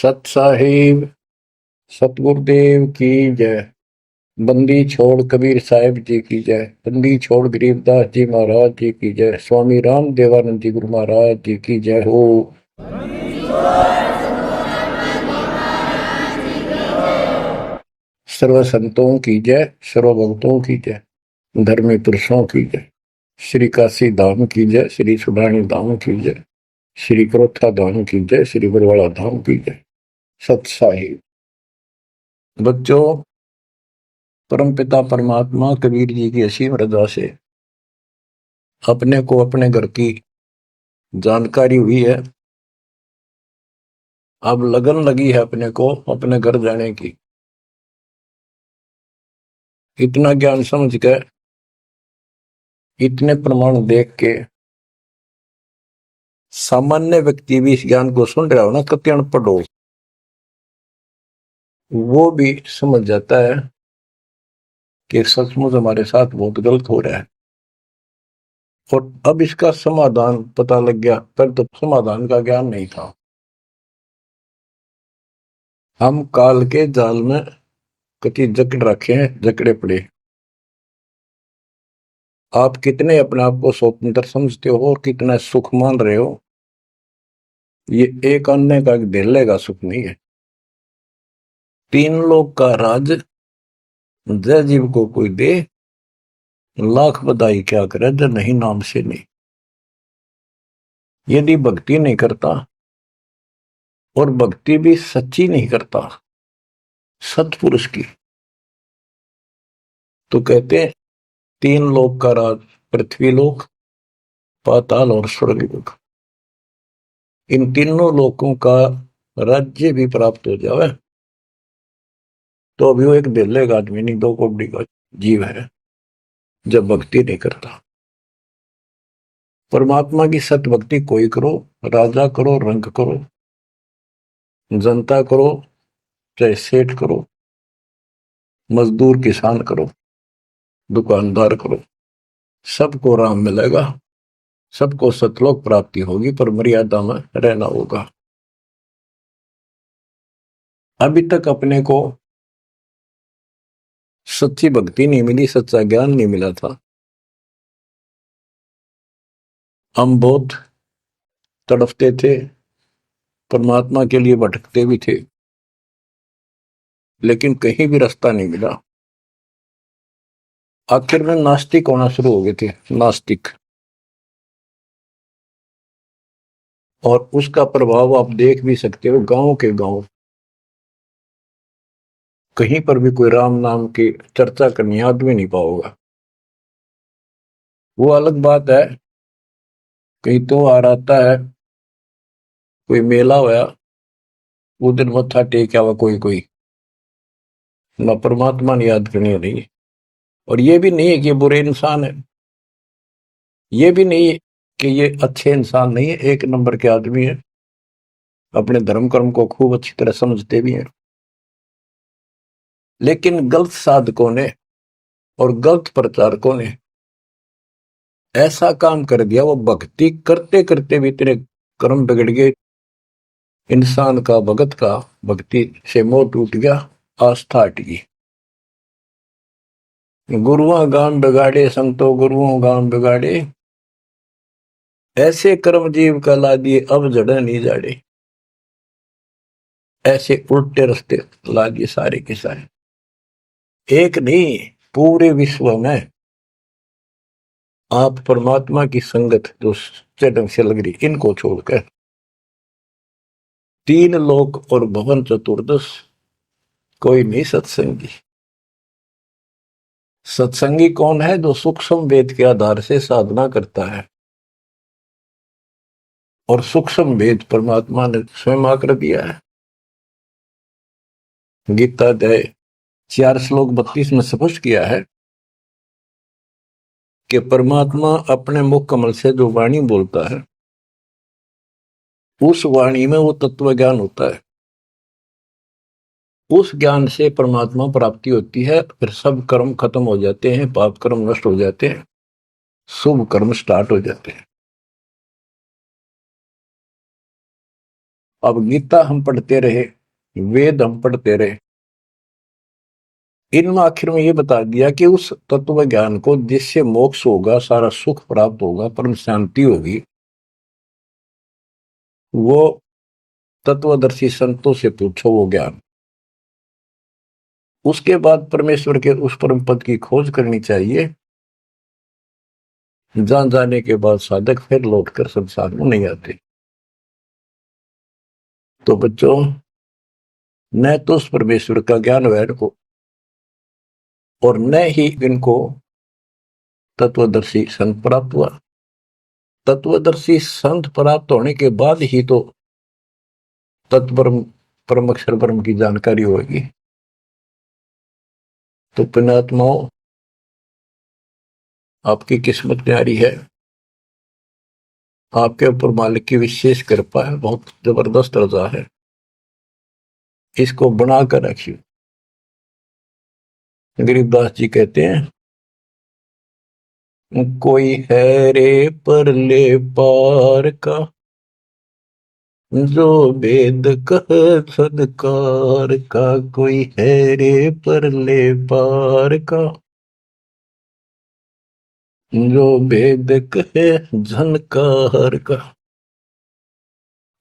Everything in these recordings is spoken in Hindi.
सत साहिब सतगुरुदेव की जय। बंदी छोड़ कबीर साहिब जी की जय। बंदी छोड़ गरीबदास जी महाराज जी की जय। स्वामी राम देवानंद जी गुरु महाराज जी की जय हो। सर्व संतों की जय, सर्व भक्तों की जय, धर्मी पुरुषों की जय। श्री काशी धाम की जय, श्री सुडानी धाम की जय, श्री क्रोथा धाम की जय, श्री बरवाड़ा धाम की जय। सत साहिब बच्चों, परमपिता परमात्मा कबीर जी की असीम रजा से अपने को अपने घर की जानकारी हुई है। अब लगन लगी है अपने को अपने घर जाने की। इतना ज्ञान समझ के, इतने प्रमाण देख के सामान्य व्यक्ति भी इस ज्ञान को सुन रहा हो ना, कति अनपढ़ हो, वो भी समझ जाता है कि सचमुच हमारे साथ बहुत गलत हो रहा है। और अब इसका समाधान पता लग गया, पर तो समाधान का ज्ञान नहीं था। हम काल के जाल में कति जकड़ रखे हैं, जकड़े पड़े। आप कितने अपने आप को स्वतंत्र समझते हो और कितना सुख मान रहे हो, ये एक अन्य का धेले का सुख नहीं है। तीन लोग का राज जय जीव को कोई दे, लाख बधाई क्या करे जब नहीं नाम से नहीं। यदि भक्ति नहीं करता, और भक्ति भी सच्ची नहीं करता सत्पुरुष की, तो कहते हैं तीन लोक का राज, पृथ्वी लोक, पाताल और स्वर्ग लोक, इन तीनों लोकों का राज्य भी प्राप्त हो जाए तो अभी वो एक दिल्ले का आदमी नहीं, 2 करोड़ का जीव है जब भक्ति नहीं करता। परमात्मा की सत भक्ति कोई करो, राजा करो, रंग करो, जनता करो, चाहे सेठ करो, मजदूर किसान करो, दुकानदार करो, सबको राम मिलेगा, सबको सतलोक प्राप्ति होगी, पर मर्यादा में रहना होगा। अभी तक अपने को सच्ची भक्ति नहीं मिली, सच्चा ज्ञान नहीं मिला था। हम बहुत तड़फते थे, परमात्मा के लिए भटकते भी थे, लेकिन कहीं भी रास्ता नहीं मिला। आखिर में नास्तिक होना शुरू हो गए थे, नास्तिक। और उसका प्रभाव आप देख भी सकते हो, गांव के गांव कहीं पर भी कोई राम नाम की चर्चा करनी आदमी नहीं पाओगा। वो अलग बात है, कहीं तो आ रहता है, कोई मेला होया, वो दिन मत्था टेक आवा कोई कोई, ना परमात्मा ने याद करनी नहीं। और ये भी नहीं है कि ये बुरे इंसान है, ये भी नहीं है कि ये अच्छे इंसान नहीं है, एक नंबर के आदमी है, अपने धर्म कर्म को खूब अच्छी तरह समझते भी हैं। लेकिन गलत साधकों ने और गलत प्रचारकों ने ऐसा काम कर दिया, वो भक्ति करते करते भी तेरे कर्म बिगड़ गए। इंसान का भगत का भक्ति से मोह टूट गया, आस्था हट गई। गुरुओं गान बिगाड़े, संतो गुरुओं गान बिगाड़े, ऐसे कर्म जीव का ला दिए अब जड़े नहीं जाड़े। ऐसे उल्टे रास्ते ला दिए सारे के सारे। एक नहीं, पूरे विश्व में आप परमात्मा की संगत जो सच्चे ढंग से लग रही, इनको छोड़कर तीन लोक और भवन चतुर्दश कोई नहीं सत्संगी। सत्संगी कौन है? जो सूक्ष्म वेद के आधार से साधना करता है, और सूक्ष्म वेद परमात्मा ने स्वयं आकर दिया है। गीता अध्याय 4 श्लोक 32 में स्पष्ट किया है कि परमात्मा अपने मुख कमल से जो वाणी बोलता है, उस वाणी में वो तत्व ज्ञान होता है। उस ज्ञान से परमात्मा प्राप्ति होती है, फिर सब कर्म खत्म हो जाते हैं, पाप कर्म नष्ट हो जाते हैं, शुभ कर्म स्टार्ट हो जाते हैं। अब गीता हम पढ़ते रहे, वेद हम पढ़ते रहे, इनमें आखिर में ये बता दिया कि उस तत्व ज्ञान को जिससे मोक्ष होगा, सारा सुख प्राप्त होगा, परम शांति होगी, वो तत्वदर्शी संतों से पूछो वो ज्ञान। उसके बाद परमेश्वर के उस परम पद की खोज करनी चाहिए, जान जाने के बाद साधक फिर लौटकर संसार में नहीं आते। तो बच्चों, न तो उस परमेश्वर का ज्ञान वैर को, और न ही इनको तत्वदर्शी संत प्राप्त हुआ। तत्वदर्शी संत प्राप्त होने के बाद ही तो तत्परम परम अक्षर ब्रह्म की जानकारी होगी। तो पुण्यात्माओं, आपकी किस्मत न्यारी है, आपके ऊपर मालिक की विशेष कृपा है, बहुत जबरदस्त रजा है, इसको बनाकर रखिए। गरीबदास जी कहते हैं, कोई है रे परले पार का, जो वेद कह सदकार का, कोई है रे परले पार का, जो वेद कहे झनकार का।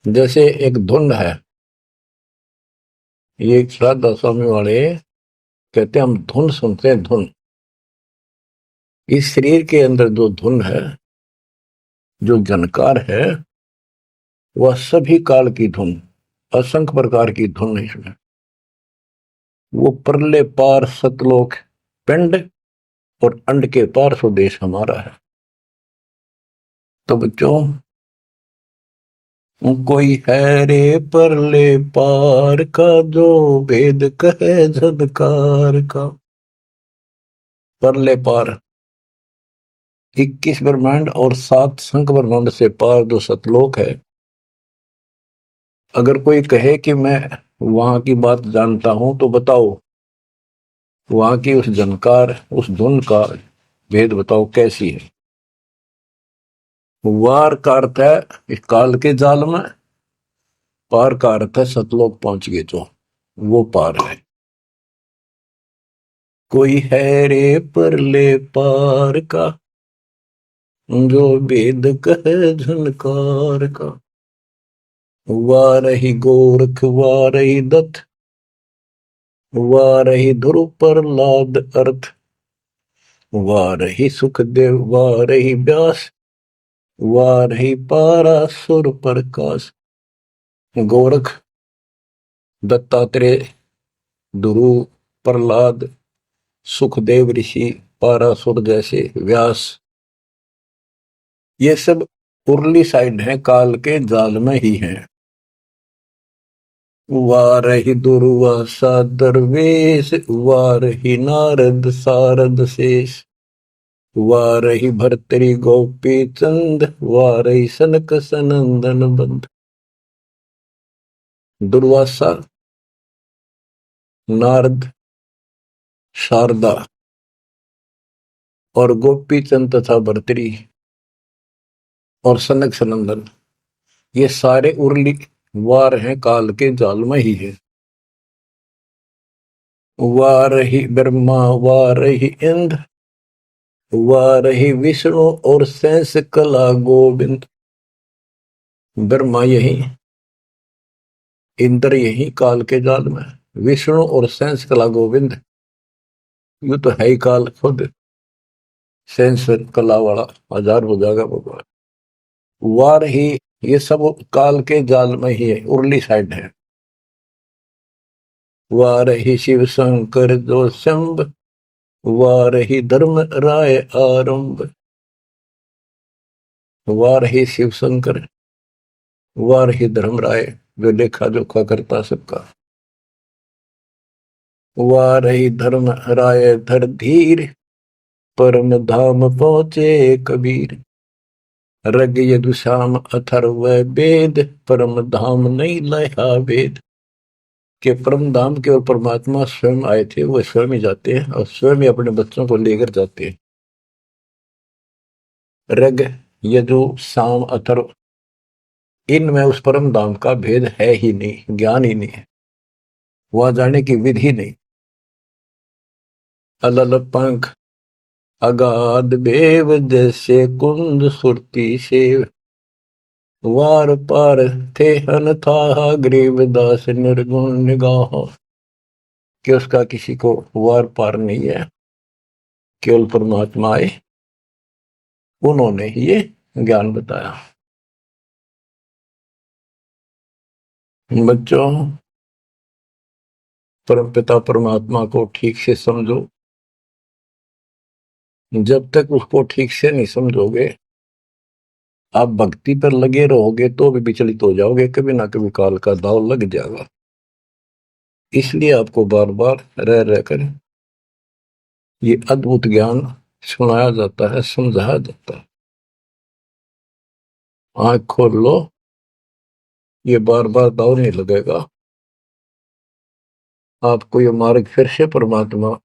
जैसे एक धुन है, ये एक श्राद्धा स्वामी वाले कहते हैं, हम धुन सुनते हैं, धुन। इस शरीर के अंदर जो धुन है, जो झनकार है, वह सभी काल की धुन, असंख्य प्रकार की धुन है इसमें। वो परले पार सतलोक, पिंड और अंड के पार स्वदेश हमारा है। तो बच्चों, कोई है रे परले पार का, जो वेद कहे झनकार का। परले पार 21 ब्रह्मांड और 7 संख ब्रह्मांड से पार जो सतलोक है, अगर कोई कहे कि मैं वहां की बात जानता हूं, तो बताओ वहां की उस जनकार, उस धुन का भेद बताओ कैसी है। वार का अर्थ है इस काल के जाल में, पार का अर्थ है सतलोक पहुंच गए जो, वो पार है। कोई है रे परले पार का, जो वेद कहे झनकार का। वारही गोरख वारही दत्त, वारही ध्रुव प्रहलाद अर्थ, वारही सुखदेव वारही व्यास, वारही पारासुर प्रकाश। गोरख, दत्तात्रेय, ध्रुव, प्रहलाद, सुखदेव ऋषि, पारासुर जैसे, व्यास, ये सब उर्ली साइड है, काल के जाल में ही है। वारही दुर्वासा दरवेश, वारही नारद सारद शेष, वारही भर्तरी गोपी चंद, वारही सनक सनंदन बंद। दुर्वासा, नारद, शारदा और गोपी चंद तथा भर्तरी और सनक सनंदन, ये सारे उर्ली वार हैं, काल के जाल में ही है। वारही ब्रह्मा वारही इंद्र, वारही विष्णु और शेष कला गोविंद। ब्रह्मा यही, इंद्र यही काल के जाल में, विष्णु और शेष कला गोविंद, यू तो है ही काल खुद, शेष कला वाला हजार हो जाएगा भगवान। वार ही, ये सब काल के जाल में ही है, उर्ली साइड है। वारही शिव शंकर जो शंभ, वारही धर्म राय आरंभ। वारही शिव शंकर, वारही धर्म राय जो लेखा जोखा करता सबका। वारही धर्म राय धर धीर, परम धाम पहुंचे कबीर। रग यदुश्याम अथर्व वेद, परम धाम नहीं लया वेद। के परम धाम के और परमात्मा स्वयं आए थे, वो स्वयं ही जाते हैं और स्वयं ही अपने बच्चों को लेकर जाते हैं। रग, यजु, साम, अथर्व, इनमें उस परम धाम का भेद है ही नहीं, ज्ञान ही नहीं है, वहां जाने की विधि नहीं। अलल पंख अगाध बेव जैसे कुंद सुरती सेव, वार पार थे हन था गरीबदास निर्गुण निगाह। कि उसका किसी को वार पार नहीं है, केवल परमात्मा आए, उन्होंने ही ये ज्ञान बताया। बच्चों, परमपिता परमात्मा को ठीक से समझो। जब तक उसको ठीक से नहीं समझोगे, आप भक्ति पर लगे रहोगे तो भी विचलित हो जाओगे, कभी ना कभी काल का दाव लग जाएगा। इसलिए आपको बार बार रह रहकर ये अद्भुत ज्ञान सुनाया जाता है, समझाया जाता है। आंख खोल लो, ये बार बार दाव नहीं लगेगा। आपको ये मार्ग फिर से परमात्मा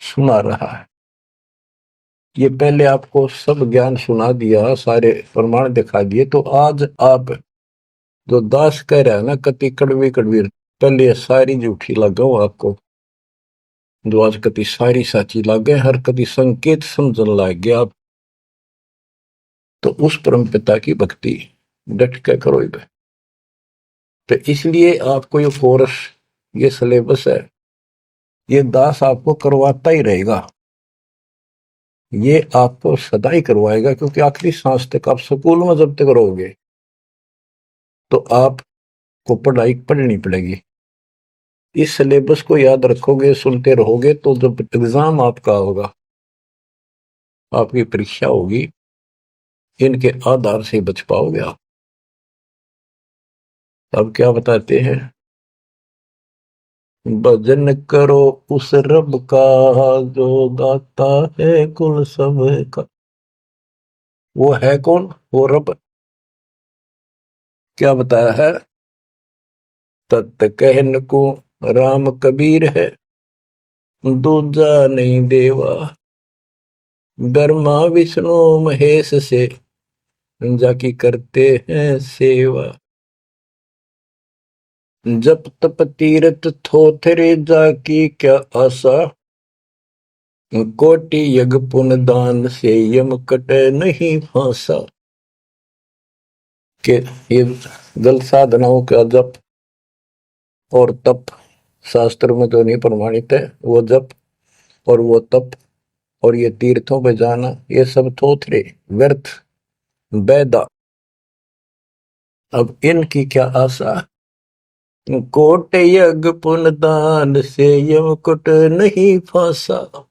सुना रहा है। ये पहले आपको सब ज्ञान सुना दिया, सारे प्रमाण दिखा दिए, तो आज आप जो दास कह रहा है ना, कति कड़वी कड़वी, पहले ये सारी झूठी लगाओ आपको, जो आज कति सारी साची लागे, हर कति संकेत समझन लग गया आप। तो उस परम पिता की भक्ति डट के करो। तो इसलिए आपको ये कोर्स, ये सिलेबस है, ये दास आपको करवाता ही रहेगा, ये आपको सदा ही करवाएगा, क्योंकि आखिरी सांस तक आप स्कूल में जब तक रहोगे तो आपको पढ़ाई पढ़नी पड़ेगी। इस सिलेबस को याद रखोगे, सुनते रहोगे, तो जब एग्जाम आपका होगा, आपकी परीक्षा होगी, इनके आधार से बच पाओगे आप। अब क्या बताते हैं, भजन करो उस रब का जो दाता है कुल सब का। वो है कौन? वो रब। क्या बताया है? तत् कहन को राम कबीर है, दूजा नहीं देवा, ब्रह्मा विष्णु महेश से जाकी करते हैं सेवा। जप तप तीरथ थोथरे जाकी क्या आशा, कोटि यज्ञ पुण्य दान से यम कटे नहीं फांसा। के ये जल साधनाओं का जप और तप शास्त्र में तो नहीं प्रमाणित है। वो जप और वो तप और ये तीर्थों पे जाना, ये सब थोथरे व्यर्थ बैदा। अब इनकी क्या आशा? कोट यज्ञ पुण्य दान से यम कुट नहीं फांसा।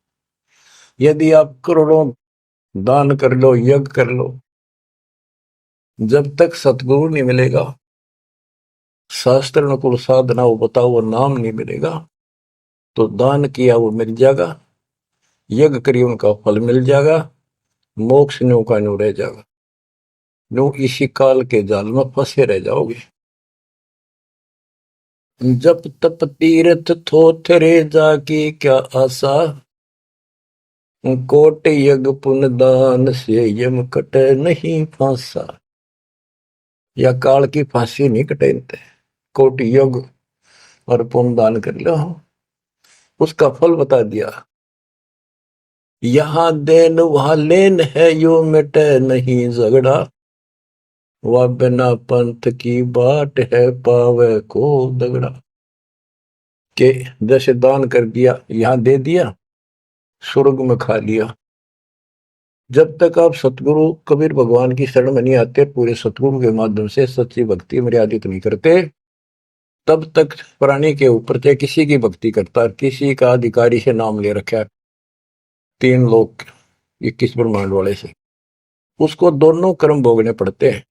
यदि आप करोड़ों दान कर लो, यज्ञ कर लो, जब तक सतगुरु नहीं मिलेगा, शास्त्र अनुकूल साधना वो बताओ वो नाम नहीं मिलेगा, तो दान किया वो मिल जाएगा, यज्ञ करिए उनका फल मिल जाएगा, मोक्ष न्यू का न्यू रह जाएगा, न्यू इसी काल के जाल में फंसे रह जाओगे। जप तप तीर्थ थोथरे जाकी क्या आशा, कोट यज्ञ पुण्य दान से यम कटे नहीं फांसा। या काल की फांसी नहीं कटेनते, कोटि यज्ञ और पुण्य दान कर लो, उसका फल बता दिया। यहां देन वहां लेन है, यो मिटे नहीं झगड़ा, वह बिना पंथ की बाट है पावे को दगड़ा। के जैसे दान कर दिया, यहां दे दिया, स्वर्ग में खा लिया। जब तक आप सतगुरु कबीर भगवान की शरण में नहीं आते, पूरे सतगुरु के माध्यम से सच्ची भक्ति मर्यादित नहीं करते, तब तक प्राणी के ऊपर चाहे किसी की भक्ति करता, किसी का अधिकारी से नाम ले रखा है, 3 लोग 21 ब्रह्मांड वाले से, उसको दोनों कर्म भोगने पड़ते हैं।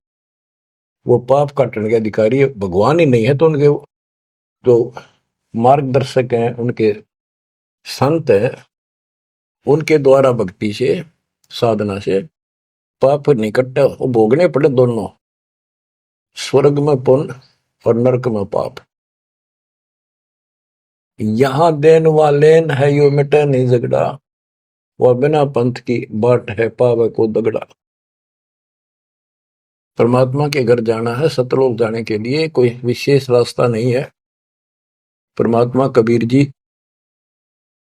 वो पाप काटने के अधिकारी भगवान ही नहीं है, तो उनके जो मार्गदर्शक हैं, उनके संत हैं, उनके द्वारा भक्ति से, साधना से पाप नहीं कटता, वो भोगने पड़े दोनों, स्वर्ग में पुण्य और नरक में पाप। यहां देन वालेन है, यो मिटे नहीं झगड़ा, वह बिना पंथ की बाट है पावे को दगड़ा। परमात्मा के घर जाना है, सतलोक जाने के लिए कोई विशेष रास्ता नहीं है। परमात्मा कबीर जी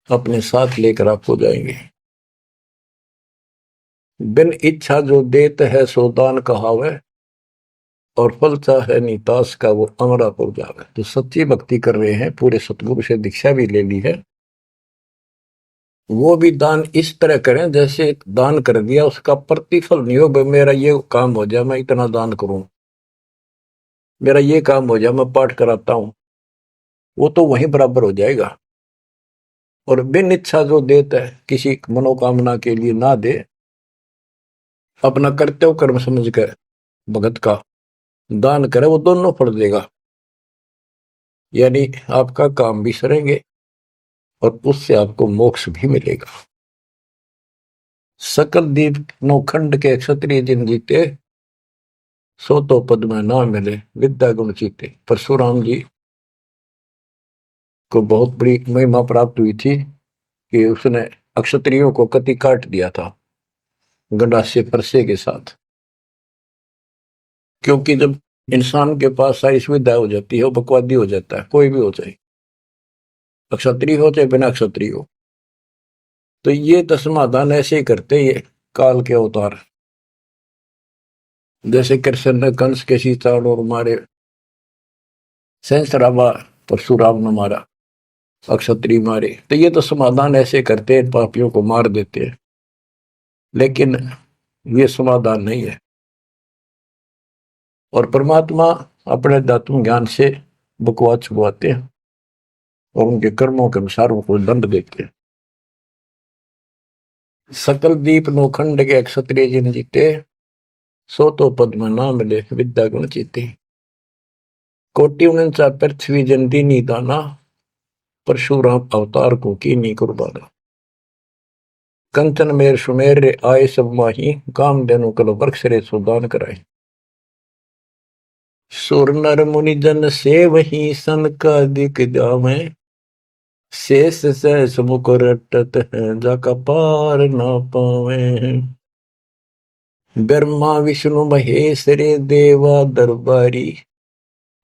अपने साथ लेकर आपको जाएंगे। बिन इच्छा जो देत है सो दान कहावे, और फल चाहे नितास का वो अमरापुर जावे। जो सच्ची भक्ति कर रहे हैं, पूरे सतगुरु से दीक्षा भी ले ली है, वो भी दान इस तरह करें जैसे दान कर दिया उसका प्रतिफल नहीं हो। भाई मेरा ये काम हो जाए मैं इतना दान करूं, मेरा ये काम हो जाए मैं पाठ कराता हूं, वो तो वहीं बराबर हो जाएगा। और बिन इच्छा जो देता है, किसी मनोकामना के लिए ना दे, अपना कर्तव्य कर्म समझ कर भगत का दान करे, वो दोनों फल देगा। यानी आपका काम भी सरेंगे और उससे आपको मोक्ष भी मिलेगा। सकल दीप नौखंड के क्षत्रिय जिन जीते, सो तो पद में ना मिले विद्या गुण जीते। परशुराम जी को बहुत बड़ी महिमा प्राप्त हुई थी कि उसने अक्षत्रियों को कति काट दिया था गंडासे परसे के साथ। क्योंकि जब इंसान के पास सारी सुविधा हो जाती है, वो बकवादी हो जाता है, कोई भी हो जाए, अक्षत्रिय हो चाहे बिना क्षत्रिय हो। तो ये तो समाधान ऐसे ही करते ये काल के अवतार। जैसे कृष्ण ने कंस के सीताड़ और मारे, सहस्रावा परशुराम ने मारा, अक्षत्रिय मारे, तो ये तो समाधान ऐसे करते हैं, पापियों को मार देते हैं। लेकिन ये समाधान नहीं है। और परमात्मा अपने दातुन ज्ञान से बकवाद छुपवाते हैं और उनके कर्मों के अनुसार उनको दंड देते हैं। सकल दीप नौखंड के क्षत्रिय जिन जीते, सो तो पद में ना मिले विद्या गुण जीते। कोटि उनसा पृथ्वी जंती नी दाना, परशुराम अवतार को की नी कुर्बाना। कंचन मेर सुमेर रे आए सब माही, काम देनु कल वृक्ष रे सुदान कराए। सुर नर मुनि जन से वही सन का दिख जावे, शेष सहस मुख रटत है जाका पार ना पावे। ब्रह्मा विष्णु महेश रे देवा दरबारी,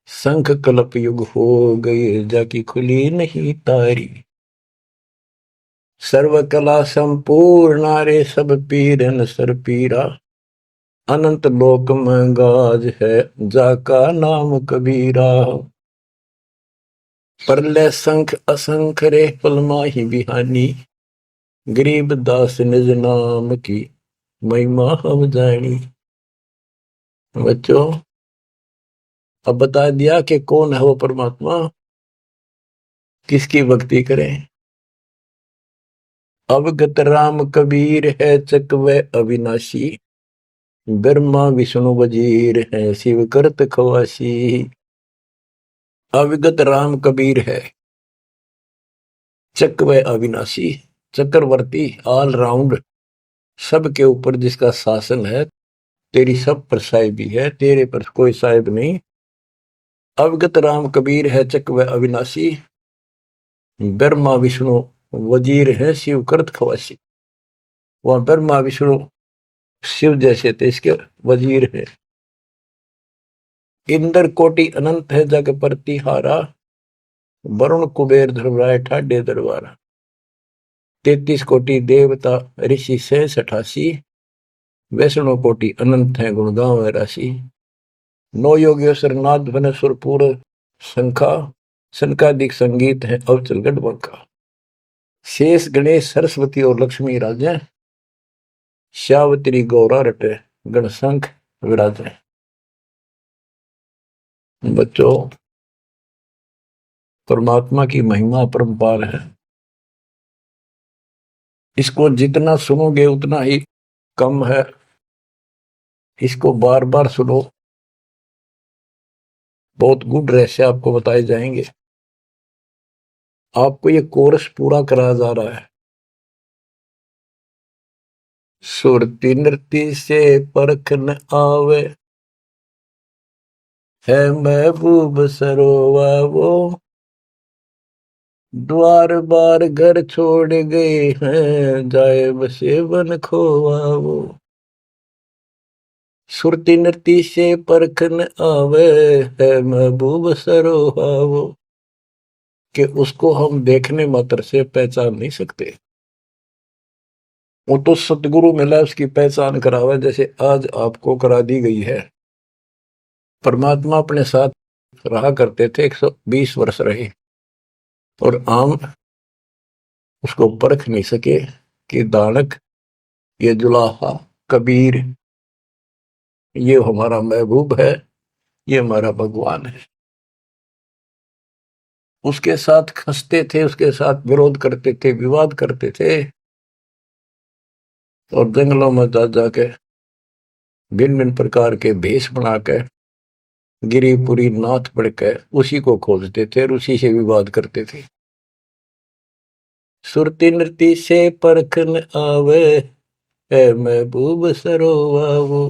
शंख कल्प युग हो गए जाकी खुली नहीं तारी। सर्व कला संपूर्ण रे सब पीरन सर पीरा, अनंत लोक में गाज है जाका नाम कबीरा। परले संख असंख रे पलमाही बिहानी, गरीब दास निज नाम की महिमा हम जानी। बच्चों, अब बता दिया कि कौन है वो परमात्मा, किसकी भक्ति करें। अवगत राम कबीर है चकवे अविनाशी, ब्रह्मा विष्णु वजीर है शिव करत खवासी। अविगत राम कबीर है, चकवे अविनाशी, चक्रवर्ती, ऑल राउंड, सबके ऊपर जिसका शासन है, तेरी सब पर साहिबी है, तेरे पर कोई साहिब नहीं। अवगत राम कबीर है चकवे अविनाशी, ब्रह्मा विष्णु वजीर है शिव करत खवासी। वहां ब्रह्मा विष्णु शिव जैसे थे, इसके वजीर है। इंद्र कोटि अनंत है जग प्रतिहारा, वरुण कुबेर धर्मराय ठाडे दरबारा। 33 कोटि देवता ऋषि से 88, वैष्णव कोटि अनंत है गुण गाँव राशि। नौ योगेश्वर नाद बन सुरपुर शंखा, शंकादिक संगीत है अवचल गढ़बंका। शेष गणेश सरस्वती और लक्ष्मी राजे, श्यावत्री गौरा रटे गणशंख विराजे। बच्चों, परमात्मा की महिमा परंपार है, इसको जितना सुनोगे उतना ही कम है। इसको बार बार सुनो, बहुत गुड रहस्य आपको बताए जाएंगे। आपको ये कोर्स पूरा कराया जा रहा है। सुरती नृत्य से परख न आवे, है महबूब सरोवा वो, द्वार बार घर छोड़ गए हैं, जाए बसे बन खोवा वो। सुरती नृत्य से परखन आवे है महबूब सरोहावो, कि उसको हम देखने मात्र से पहचान नहीं सकते। वो तो सतगुरु मिला उसकी पहचान करावे, जैसे आज आपको करा दी गई है। परमात्मा अपने साथ रहा करते थे, 120 वर्ष रहे, और आम उसको परख नहीं सके कि दानक, ये जुलाहा, कबीर, ये हमारा महबूब है, ये हमारा भगवान है। उसके साथ खसते थे, उसके साथ विरोध करते थे, विवाद करते थे, और जंगलों में जा जाके भिन्न भिन्न प्रकार के भेष बनाकर गिरिपुरी नाथ पढ़कर उसी को खोजते थे और उसी से विवाद करते थे। सुरती नृत्य से परखन आवे है महबूब सरोवावो,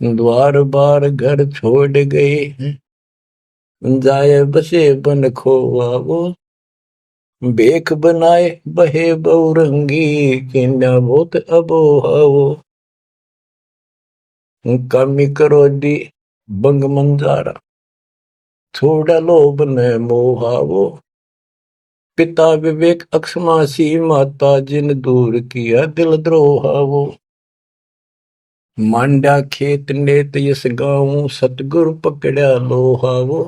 द्वार बार घर छोड़ गए जाए बसे बन खोवावो, बेख बनाए बहे बहुरंगी किन्या बहुत अबोहावो, कामी करो दी बंग मंजारा छोड़ा लोभ न मोहावो, पिता विवेक अक्षमासी माता जिन दूर किया दिल द्रोहावो, मांडा खेत नेत यस गाऊं सतगुरु पकड़ा लोहावो,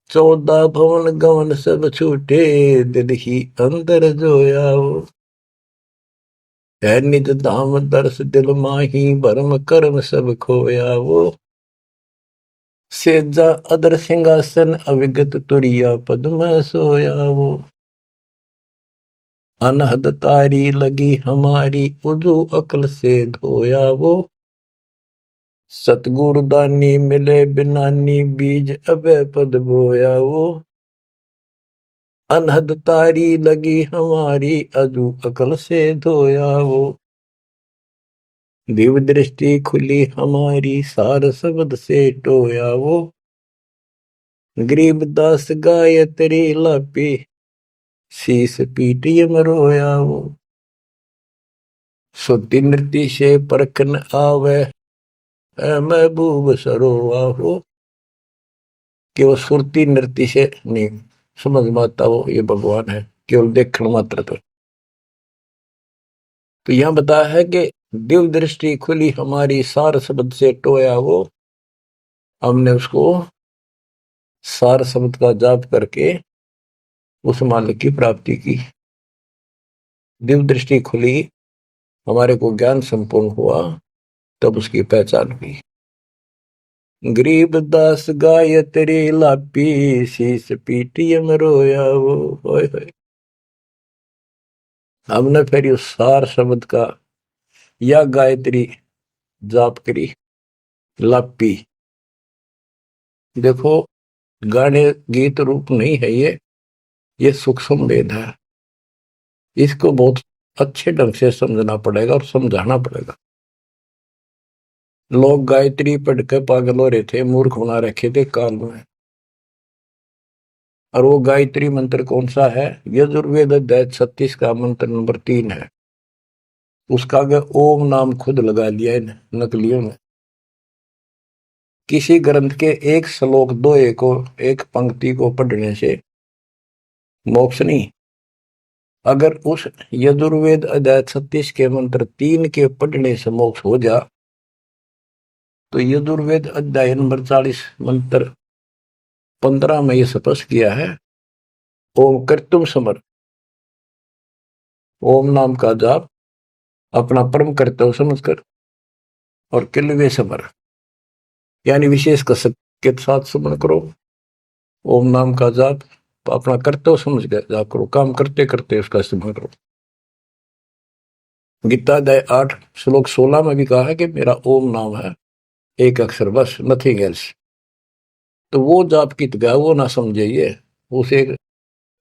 14 भवन गवन सब छूटे दिल ही अंदर जोयावो, है निज धाम दर्श दिल माही भरम कर्म सब खोयावो, सेजा अदर सिंहासन अविगत तुरिया पद में सोयावो, अनहद तारी लगी हमारी उजू अकल से धोयावो, सतगुरु दानी मिले बिनानी बीज अभय पद बोयावो, अनहद तारी लगी हमारी अजू अकल से धोयावो, दिव्य दृष्टि खुली हमारी सार शब्द से टोयावो, गरीबदास गायत्री लापी शीस पीटी मरोयावो, सुरती नृत्य से परखन आवे महबूब सरोवाहो, कि वो सुरती नृत्य से नहीं समझ में आता वो ये भगवान है, केवल देखण मात्र। तो यहां बताया है कि दिव्य दृष्टि खुली हमारी सार शब्द से टोया वो, हमने उसको सार शब्द का जाप करके उस मालिक की प्राप्ति की। दिव्य दृष्टि खुली, हमारे को ज्ञान संपूर्ण हुआ, तब उसकी पहचान हुई। गरीबदास गायत्री लापी शीस पीटियम रोया वो, होय होय। हमने फिर उस सार शब्द का या गायत्री जाप करी, लापी। देखो, गाने गीत रूप नहीं है ये सूक्ष्म वेद है, इसको बहुत अच्छे ढंग से समझना पड़ेगा और समझाना पड़ेगा। लोग गायत्री पढ़ के पागल हो रहे थे, मूर्ख बना रखे थे काल में। और वो गायत्री मंत्र कौन सा है? यजुर्वेद अध्याय 36 का मंत्र नंबर 3 है। उसका आगे ओम नाम खुद लगा लिया इन नकलियों ने। किसी ग्रंथ के एक श्लोक दोहे को, एक पंक्ति को पढ़ने से मोक्ष नहीं। अगर उस यजुर्वेद अध्याय 36 के मंत्र 3 के पढ़ने से मोक्ष हो जा, तो यजुर्वेद अध्याय नंबर 40 मंत्र 15 में यह स्पष्ट किया है, ओम कर्तुम समर, ओम नाम का जाप अपना परम कर्तव्य समझकर और किलवे समर यानी विशेष कसक के साथ सुमन करो। ओम नाम का जाप अपना कर्तव्य समझ कर जाप करो, काम करते करते उसका इस्तेमाल करो। गीता अध्याय 8 श्लोक 16 में भी कहा है कि मेरा ओम नाम है, एक अक्षर बस, नथिंग एल्स। तो वो जाप की गया वो ना समझिए, उसे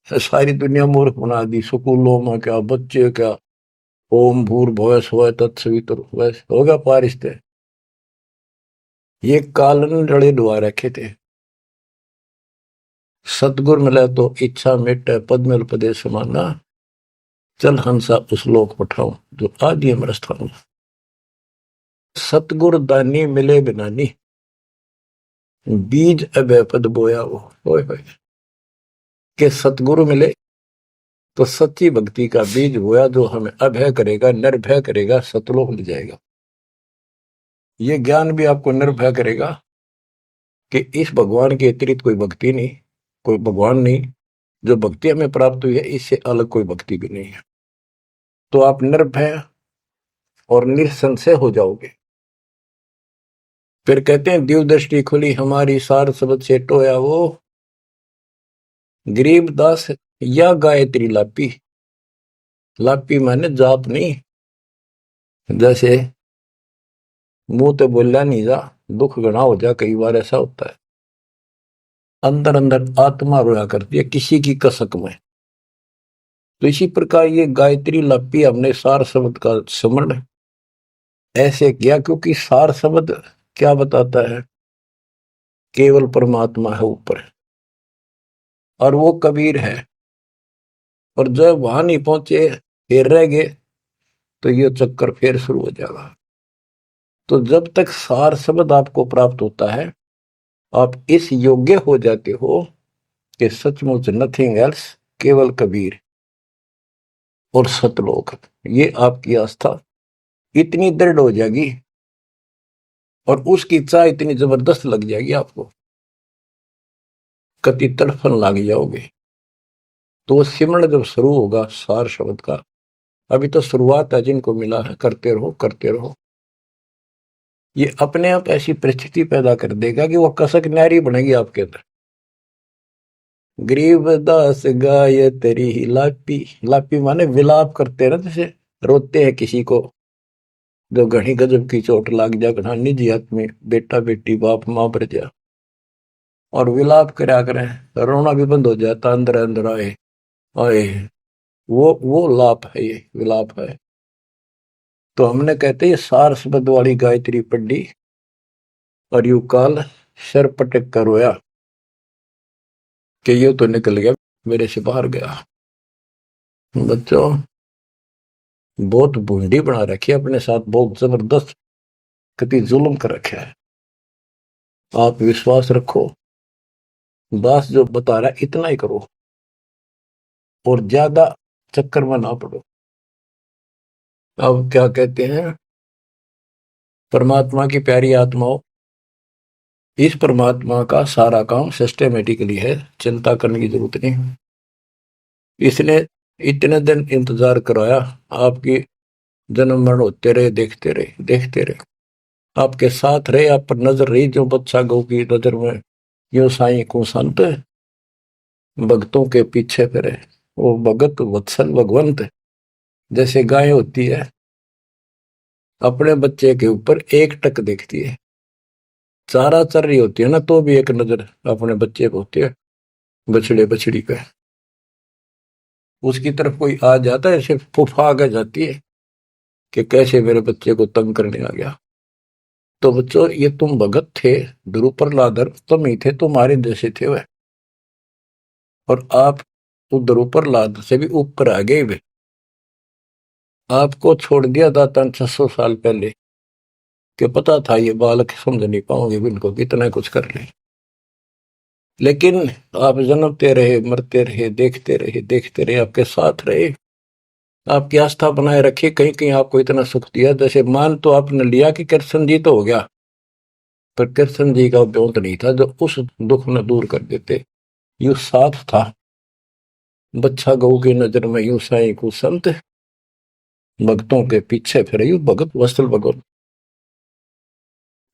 सारी दुनिया मूर्ख बना दी। स्कूलों में क्या, बच्चे क्या, ओम भूर्भुवः स्वः तत्सवितुर्वरेण्यं होगा पारिस्ते, ये कालन रड़े डुबा रखे थे। सतगुर मिला तो इच्छा मिट पद मिल पदे समाना, चल हंसा उस लोक पठाऊं जो आदि अमर स्थान। सतगुर दानी मिले बिनानी, बीज अभय पद बोया वो। होय होय, के सतगुरु मिले तो सच्ची भक्ति का बीज बोया, जो हमें अभय करेगा, निर्भय करेगा, सतलोक ले जाएगा। ये ज्ञान भी आपको निर्भय करेगा कि इस भगवान के अतिरिक्त कोई भक्ति नहीं, कोई भगवान नहीं। जो भक्ति हमें प्राप्त हुई है, इससे अलग कोई भक्ति भी नहीं है। तो आप निर्भय और निसंशय हो जाओगे। फिर कहते हैं दिव्य दृष्टि खुली हमारी, सार शब्द से टोया वो, गरीब दास या गायत्री लापी। लापी माने जाप नहीं, जैसे मुंह तो बोला नहीं जा, दुख गणा हो जा, कई बार ऐसा होता है। अंदर अंदर आत्मा रोया करती है किसी की कसक में। तो इसी प्रकार ये गायत्री लापी हमने सार शब्द का स्मरण ऐसे किया, क्योंकि सार शब्द क्या बताता है? केवल परमात्मा है ऊपर, और वो कबीर है। और जब वहां नहीं पहुंचे, फिर रह गए, तो ये चक्कर फिर शुरू हो जाएगा। तो जब तक सार शब्द आपको प्राप्त होता है, आप इस योग्य हो जाते हो कि सचमुच नथिंग एल्स, केवल कबीर और सतलोक। ये आपकी आस्था इतनी दृढ़ हो जाएगी और उसकी चाह इतनी जबरदस्त लग जाएगी आपको, कति तड़फन लग जाओगे। तो वो सिमरण जब शुरू होगा सार शब्द का, अभी तो शुरुआत है, जिनको मिला है करते रहो करते रहो। ये अपने आप ऐसी परिस्थिति पैदा कर देगा कि वो कसक न्यारी बनेगी आपके अंदर। गरीबदास गाय तेरी लापी, लापी माने विलाप करते हैं ना, जैसे रोते हैं किसी को जो घनी गजब की चोट लाग जा, घना निजी आदमी, बेटा बेटी बाप मां पर जा, और विलाप करा करें, रोना भी बंद हो जाता, अंदर अंदर आए आए। वो लाप है, ये विलाप है। तो हमने कहते ये सार शब्द वाली गायत्री पढ़ी और यू काल सर पटक कर रोया कि ये तो निकल गया, मेरे से बाहर गया। बच्चों, बहुत बूंदी बना रखी है अपने साथ, बहुत जबरदस्त कति जुल्म कर रखा है। आप विश्वास रखो, दास जो बता रहा है इतना ही करो और ज्यादा चक्कर में ना पड़ो। अब क्या कहते हैं, परमात्मा की प्यारी आत्माओं, इस परमात्मा का सारा काम सिस्टमेटिकली है, चिंता करने की जरूरत नहीं। इसने इतने दिन इंतजार कराया, आपकी जन्म मरण होते रहे, देखते रहे देखते रहे, आपके साथ रहे, आप पर नजर रही, जो बच्चा गौ की नजर में यो साई को संत भक्तों के पीछे फिरे। वो भगत वत्सल भगवंत, जैसे गाय होती है अपने बच्चे के ऊपर एक टक देखती है, चारा चर रही होती है ना, तो भी एक नजर अपने बच्चे को होती है, बछड़े बछड़ी पे। उसकी तरफ कोई आ जाता है, ऐसे फुफा आगे जाती है कि कैसे मेरे बच्चे को तंग करने आ गया। तो बच्चों, ये तुम भगत थे, ध्रुव प्रहलाद तुम ही थे, तुम्हारे जैसे थे वह, और आप तो ध्रुव प्रहलाद से भी ऊपर आ गए वे। आपको छोड़ दिया दाता 600 साल पहले, कि पता था ये बालक समझ नहीं पाओगे, इनको कितना कुछ कर ले, लेकिन आप जन्मते रहे, मरते रहे, देखते रहे, आपके साथ रहे, आपकी आस्था बनाए रखी, कहीं कहीं आपको इतना सुख दिया। जैसे मान तो आपने लिया कि कृष्ण जी तो हो गया, पर कृष्ण जी का ब्योंत नहीं था जो उस दुख न दूर कर देते। यू साथ था, बच्चा गऊ की नजर में यू साई को संत, भक्तों के पीछे फिरे यू भगत वत्सल भगवान।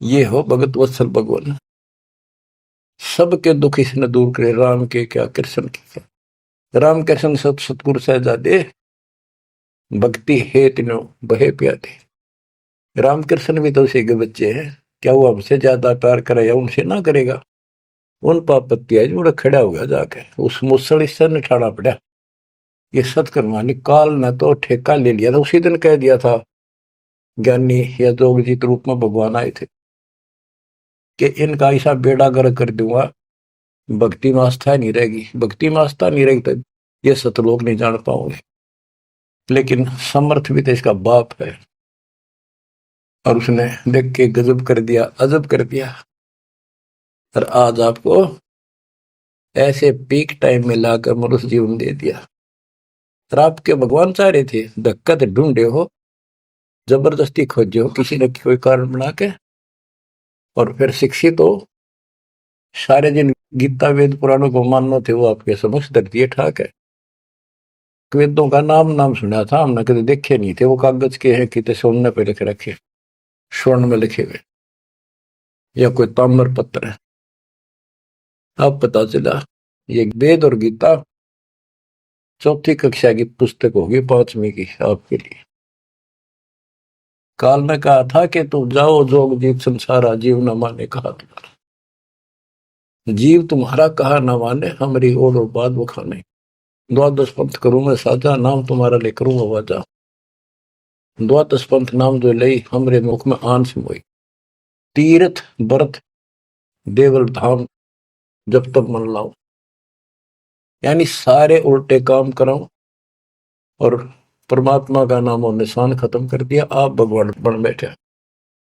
ये हो भगत वत्सल भगवान, सबके दुख इसने दूर करे, राम के क्या कृष्ण के क्या। राम कृष्ण सत सतगुरु सहजादे, भक्ति है तीनों बहे प्यादे। रामकृष्ण भी तो उसी के बच्चे हैं, क्या वो हमसे ज्यादा प्यार करेगा? उनसे ना करेगा। उन पापत्ती है जो खड़ा हो गया जाके, उस मुसल इससे निठाना पड़ा। ये सतकर्मा काल ने तो ठेका ले लिया था, उसी दिन कह दिया था ज्ञानी या जोगजीत रूप में भगवान आए थे कि इनका ऐसा बेड़ा गर्क कर दूंगा, भक्ति में आस्था नहीं रहेगी, भक्ति में आस्था नहीं रहेगी तो ये सतलोक नहीं जान पाओगे। लेकिन समर्थ भी तो इसका बाप है, और उसने देख के गजब कर दिया, अजब कर दिया। और आज आपको ऐसे पीक टाइम में लाकर मनुष्य जीवन दे दिया। और आपके भगवान चाह रहे थे, धक्का तो ढूंढे हो, जबरदस्ती खोजे हो किसी न कोई कारण बना के, और फिर शिक्षित हो, सारे जिन गीता वेद पुराणों को मानना थे वो आपके समक्ष धर दिए ठाक है। वेदों का नाम नाम सुना था हमने, कभी देखे नहीं थे। वो कागज के हैं, कितने सोने पे लिख रखे, स्वर्ण में लिखे हुए, या कोई ताम्र पत्र है। अब पता चला ये वेद और गीता चौथी कक्षा की पुस्तक होगी, 5वीं की आपके लिए। काल ने कहा था कि तू जाओ जोग जीव संसारा, जीव न माने कहा तुम्हारा। जीव तुम्हारा कहा न माने, हमारी ओर और बात बखाने। द्वादश पंथ करूं मैं साजा, नाम तुम्हारा ले करूं आवाजा। द्वादश पंथ नाम जो लई, हमरे मुख में आन से मोई। तीर्थ व्रत देवल धाम, जब तक मन लाओ। यानी सारे उल्टे काम कराऊं और परमात्मा का नाम और निशान खत्म कर दिया, आप भगवान बन बैठे।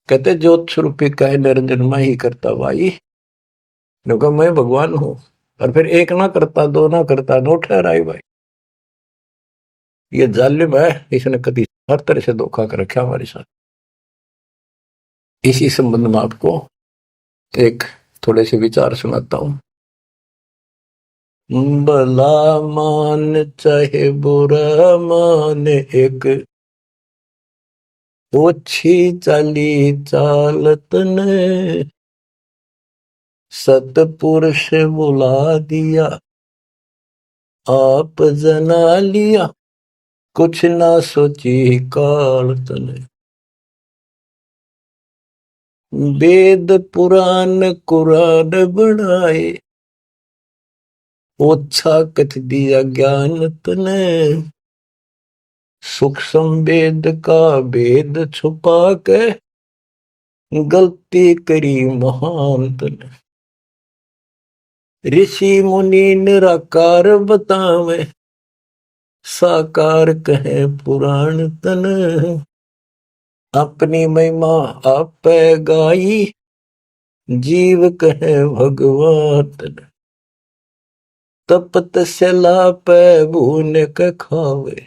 कहते ज्योत स्वरूपी कहे निरंजन मैं ही करता भाई, क्योंकि मैं भगवान हूं। और फिर एक ना करता, दो ना करता, नो ठहराई भाई। ये जालिम है, इसने कभी हर तरह से धोखा कर रखा हमारे साथ। इसी संबंध में आपको एक थोड़े से विचार सुनाता हूं। भला मान चाहे बुरा मान, एक ओछी चाली चालत ने सतपुरुष बुला दिया, आप जना लिया, कुछ ना सोची काल तने। वेद पुराण कुरान बनाए, ओछा कथ दिया ज्ञान तने। सूक्ष्म वेद का भेद छुपा के, गलती करी महान तने। ऋषि मुनि निराकार बतावे, साकार कहे पुराण तन। अपनी महिमा आप गाई, जीव कहे भगवान तन। तपत सला पे भून के खावे,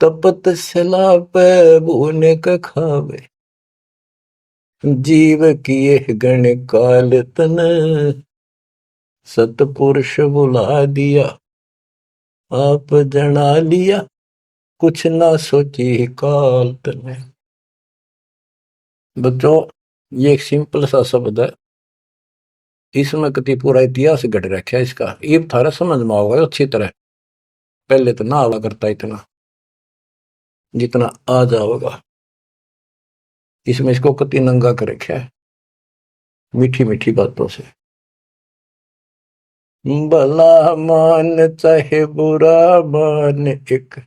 तपत सला पे भून के खावे। जीव किए गण काल तन, सतपुरुष बुला दिया, आप जना लिया, कुछ ना सोची काल तने। बच्चों, ये एक सिंपल सा शब्द है, इसमें कति पूरा इतिहास घट रखा है इसका। ये थारा समझ में आओगे अच्छी तरह। पहले तो ना आवा करता इतना जितना आ जाओगा। इसमें इसको कति नंगा कर रखा है मीठी मीठी बातों से। भला मान चाहे बुरा मान, एक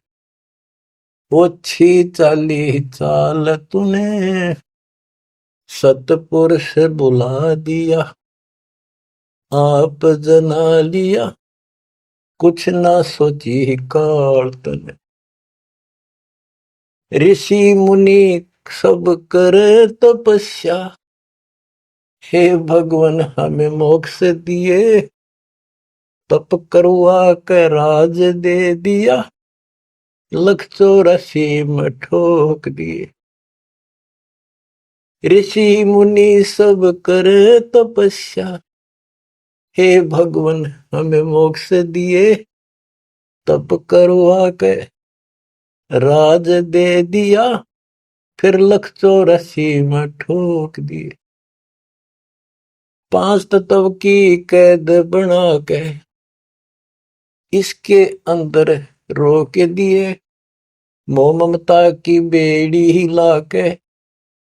ओछी चाली चाल तूने। सतपुरुष बुला दिया, आप जना लिया, कुछ ना सोची काल तने। ऋषि मुनि सब करे तपस्या, हे भगवान हमें मोक्ष दिए। तप करवा के राज दे दिया, 184 में ठोक दिए। ऋषि मुनि सब करे तपस्या, हे भगवान हमें मोक्ष दिए। तप करवा के राज दे दिया, फिर 184 में ठोक दिए। 5 तत्व की कैद बना के इसके अंदर रोक दिए। मोह ममता की बेड़ी हिला के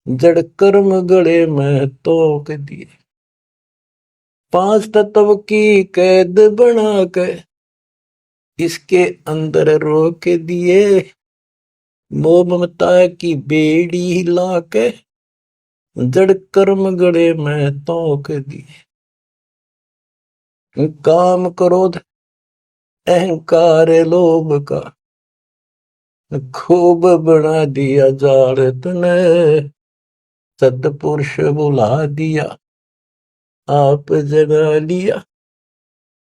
जड़ कर्म गले में तोक दिए। 5 तत्व की कैद बना के इसके अंदर रोक दिए। मोह ममता की बेड़ी हिला के जड़ कर्म गले में तोक दिए। काम क्रोध अहंकार लोभ का खूब बना दिया जाल तने, सतपुरुष बुला दिया, आप जगा लिया,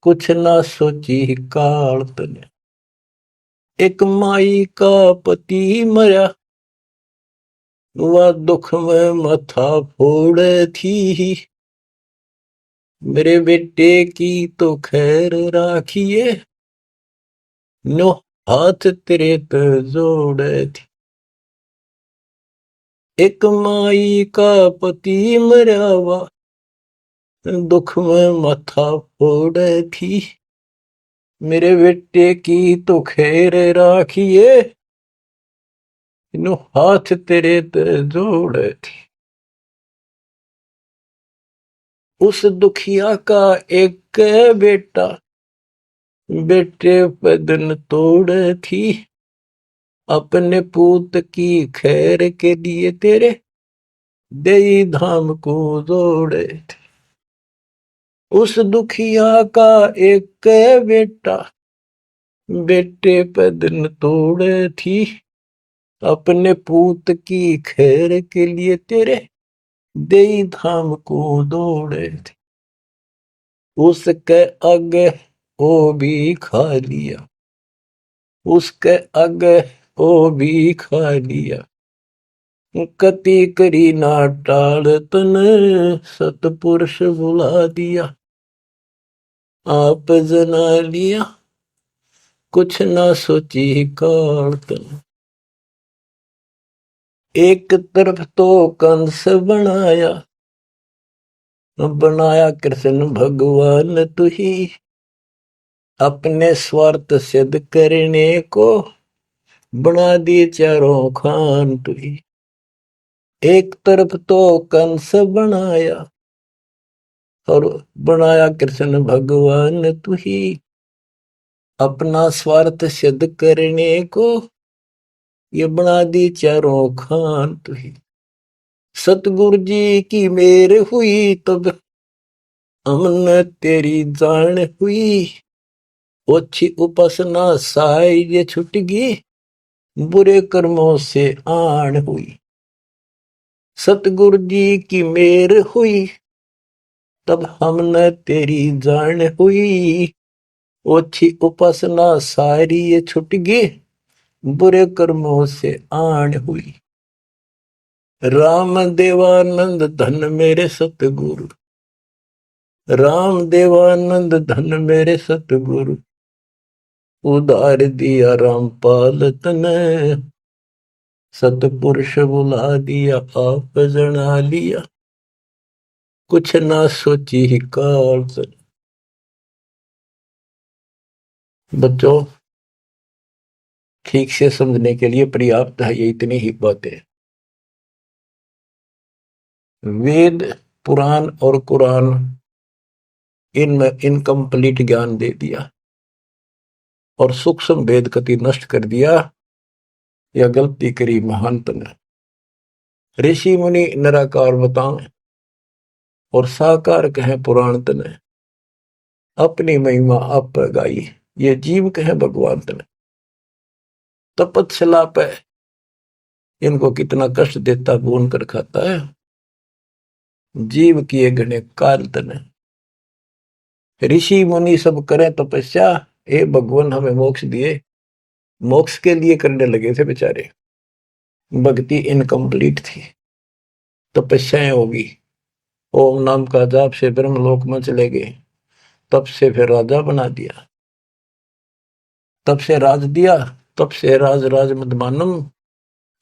कुछ ना सोची काल तने। एक माई का पति मरा, वह दुख में माथा फोड़े थी, मेरे बेटे की तो खैर राखिए, नो हाथ तेरे पे जोड़े थी। एक माई का पति मरा, वह दुख में माथा फोड़े थी, मेरे बेटे की तो खैर राखिए, नो हाथ तेरे पे जोड़े थी। उस दुखिया का एक बेटा, बेटे पे दिन तोड़े थी, अपने पूत की खैर के लिए तेरे देई धाम को जोड़े थे। उस दुखिया का एक बेटा, बेटे पे दिन तोड़े थी, अपने पूत की खैर के लिए तेरे देई धाम को दौड़े थे। उसके आगे वो भी खा लिया, उसके आगे वो भी खा लिया, कति करी ना टाल तने, सतपुरुष बुला दिया, आप जना लिया, कुछ ना सोची काल तने। एक तरफ तो कंस बनाया, बनाया कृष्ण भगवान तू ही, अपने स्वार्थ सिद्ध करने को बना दिए चारों खान तू ही। एक तरफ तो कंस बनाया, और बनाया कृष्ण भगवान तू ही, अपना स्वार्थ सिद्ध करने को ये बना दी चारों खान तू ही। सतगुरु जी की मेर हुई तब हमने तेरी जान हुई, ओछी उपासना साई ये छुटगी, बुरे कर्मों से आन हुई। सतगुरु जी की मेर हुई तब हमने तेरी जान हुई, ओछी उपासना सारी ये छुटगी, बुरे कर्मों से आन हुई। राम देवानंद धन मेरे सतगुरु, राम देवानंद धन मेरे सतगुरु, उधार दिया रामपाल तने, सतपुरुष बुला दिया, आप जना लिया, कुछ ना सोची ही काल तने। बच्चों, ठीक से समझने के लिए पर्याप्त है ये इतनी ही बातें। वेद, पुराण और कुरान, इनमें इनकम्प्लीट ज्ञान दे दिया और सूक्ष्म वेद कति नष्ट कर दिया, या गलती करी महंत ने। ऋषि मुनि निराकार बताएं और साकार कहें पुराण तने, अपनी महिमा आप गाई, ये जीव कहे भगवान तने। तपस्या पे इनको कितना कष्ट देता, भून कर खाता है, जीव किए गणे काल तने। ऋषि मुनि सब करें तपस्या, हे भगवान हमें मोक्ष दिए, मोक्ष के लिए करने लगे थे बेचारे, भक्ति इनकम्प्लीट थी, तपस्याएं होगी, ओम नाम का जाप से ब्रह्मलोक में चले गए, तब से फिर राजा बना दिया, तब से राज दिया, तब से राज राज मदमानम,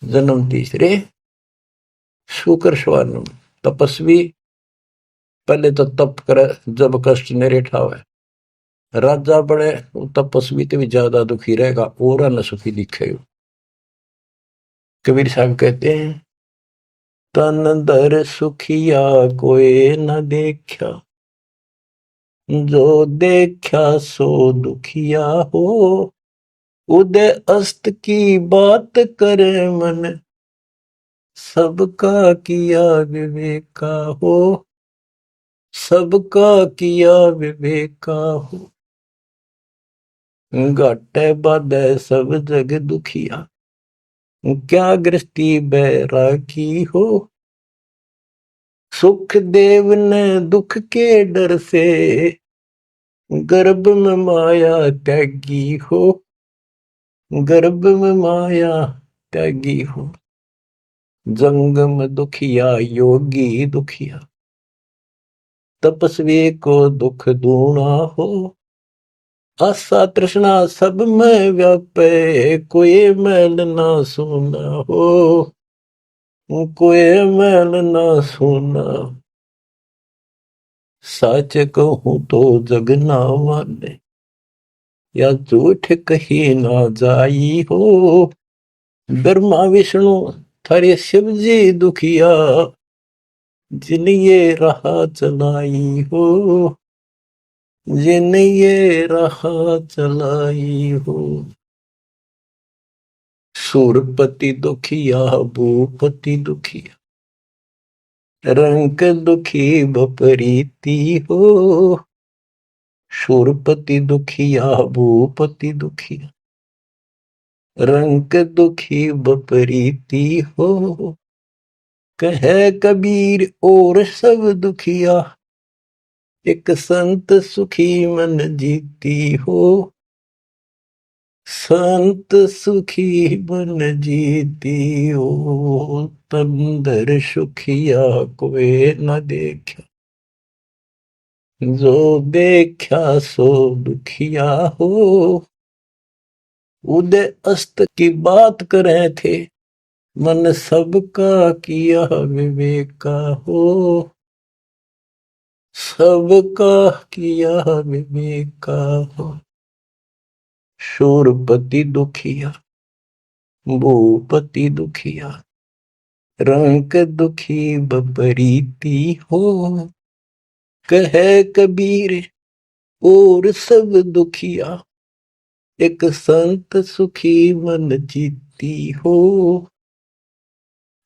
जन्म तीसरे शुकर स्वानम। तपस्वी पहले तो तप करे जब कष्ट नेरे ठावे, राजा बड़े तपस्वी तो भी ज्यादा दुखी रहेगा, और न सुखी दिखेगा। कबीर साहब कहते हैं, तन दर सुखिया कोई न देखा, जो देखा सो दुखिया हो, उदय अस्त की बात करे मन, सबका किया विवेका हो, सबका किया विवेका हो। घाटे बाधे सब जग दुखिया, क्या गृहस्थी बैरागी हो, सुख देव ने दुख के डर से, गर्भ में माया त्यागी हो, गर्भ में माया त्यागी हो। जंगम दुखिया योगी दुखिया, तपस्वी को दुख दूना हो। आशा तृष्णा सब में व्यापे, कोई मैल ना सुना हो, कोई मैल ना सुना। सच कहूं तो जग ना माने, या झूठ कही ना जाई हो। ब्रह्मा विष्णु थारे शिव जी दुखिया, जिन ये राह चलाई हो, जिन ये राह चलाई हो। सूरपति दुखिया भूपति दुखिया, रंक दुखी बपरीती हो। सूरपति दुखिया भूपति दुखिया, रंक दुखी बपरीती हो। कहे कबीर और सब दुखिया, एक संत सुखी मन जीती हो। संत सुखी मन जीती हो। तंदर सुखिया कोई न देखा, जो देखा सो दुखिया हो। उदय अस्त की बात करे थे, मन सबका किया विवेका हो। सबका किया विवेका हो। शूरपति दुखिया भूपति दुखिया, रंक दुखी बपरीती हो। कहे कबीर और सब दुखिया, एक संत सुखी मन जीती हो।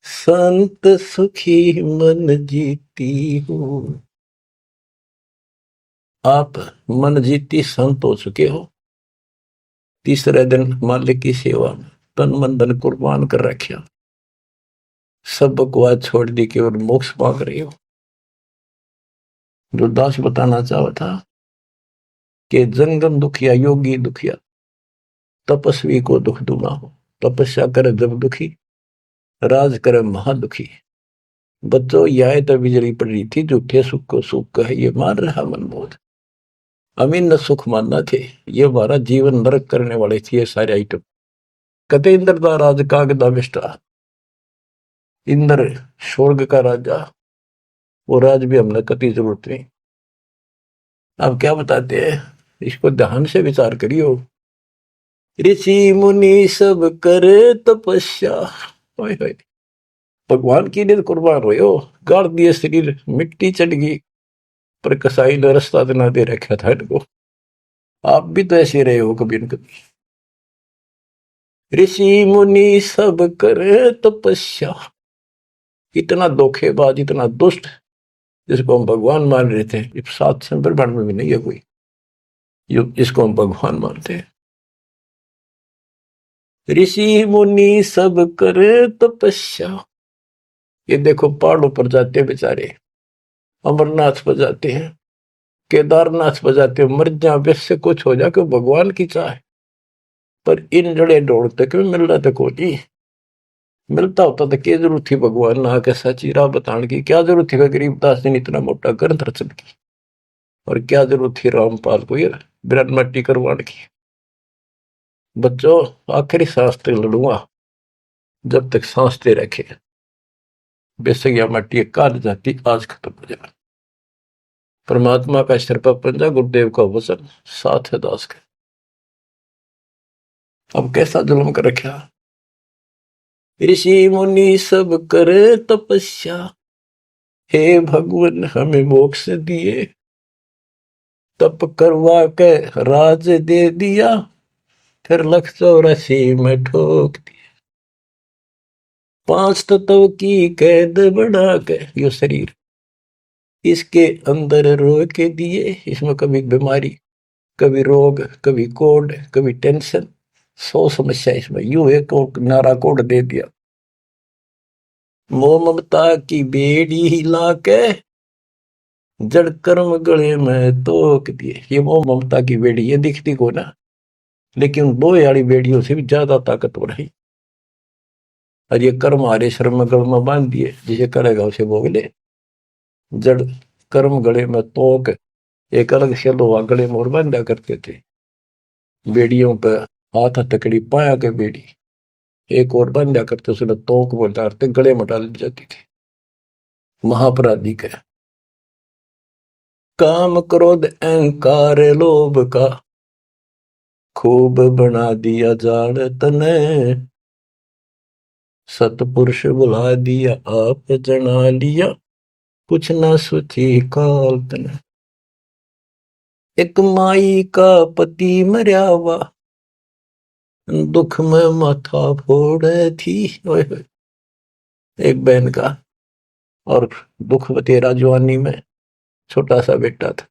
संत सुखी मन जीती हो। आप मन जीती संत हो चुके हो। तीसरे दिन मालिक की सेवा में तन मन धन कुर्बान कर रखा, सब बकवास छोड़ दी, केवल मोक्ष मांग रही हो। जो दास बताना चाहा था कि जंगम दुखिया योगी दुखिया, तपस्वी को दुख दूना हो। तपस्या करे जब दुखी, राज करे महादुखी। बच्चों यह तो बिजली पड़ रही थी, झूठे सुख को सुख कहे ये मान रहा मनमोद। अमीन न सुख मानना थे, ये हमारा जीवन नरक करने वाले थे ये सारे आइटम। कते इंद्र का राज कागदा मिष्टा, इंद्र स्वर्ग का राजा, वो राज भी हमने कति जरूरत नहीं। अब क्या बताते हैं, इसको ध्यान से विचार करियो। ऋषि मुनि सब करे तपस्या, भगवान की लिए कुर्बान हो, गाड़ दिए शरीर, मिट्टी चढ़ गई, पर कसाई ने रास्ता ना दे रखा था इनको। आप भी तो ऐसे रहे हो कभी न कभी। ऋषि मुनि सब करे तपस्या, इतना धोखेबाज इतना दुष्ट जिसको हम भगवान मान रहे थे, सात संप्रमण में भी नहीं है कोई जिसको हम भगवान मानते हैं। ऋषि मुनि सब करे तपस्या, ये देखो पहाड़ों पर जाते हैं बेचारे, अमरनाथ पर जाते हैं, केदारनाथ पर जाते हैं, मर जा वैसे कुछ हो जाए भगवान की चाह, पर इन जड़े ढोड़ते क्यों मिल रहा था कोई। मिलता होता तो क्या जरूरत थी भगवान ना के सच्ची राह बताने की, क्या जरूरत थी गरीबदास ने इतना मोटा ग्रंथ रचन की, और क्या जरूरत थी रामपाल को ये बिरन मट्टी करवाने की। बच्चों आखिरी सांस तक लड़ूंगा, जब तक सांस दे रखे, बेशक यह मट्टी काट जाती आज खत्म हो जाए। परमात्मा का सिर पर पंजा, गुरुदेव का वचन साथ है दास का। अब कैसा जुल्म कर रखा। ऋषि मुनि सब करे तपस्या, हे भगवान हमें मोक्ष दिए। तप करवा के राज दे दिया, फिर 184 में ठोक दिया। 5 तत्व की कैद बढ़ा के यो शरीर इसके अंदर रोक के दिए। इसमें कभी बीमारी, कभी रोग, कभी कोड, कभी टेंशन, 100 समस्या इसमें। यूं एक और नारा कोड दे दिया, मोह ममता की बेड़ी हिला के जड़ कर्म गले में तोक दिए। ये मोह ममता की बेड़ी ये दिखती को ना, लेकिन दो यारी बेड़ियों से भी ज्यादा ताकतवर है। और ये कर्म हमारे श्रम गल में बांध दिए, जिसे करेगा उसे भोग ले। जड़ कर्म गले में तोक, एक अलग से लोहा गले में और बांधा करते थे। बेड़ियों पर हाथ हथकड़ी पाया के बेड़ी एक और बांधा करते, उसने तोक बोलते गले में डाल जाती थी। महापराधी का काम क्रोध अहंकार लोभ का खूब बना दिया जाड़ तने, सतपुरुष बुला दिया आप जना लिया कुछ न सोची काल तने। एक माई का पति मरया हुआ दुख में माथा फोड़े थी। एक बहन का और दुख तेरा जवानी में छोटा सा बेटा था,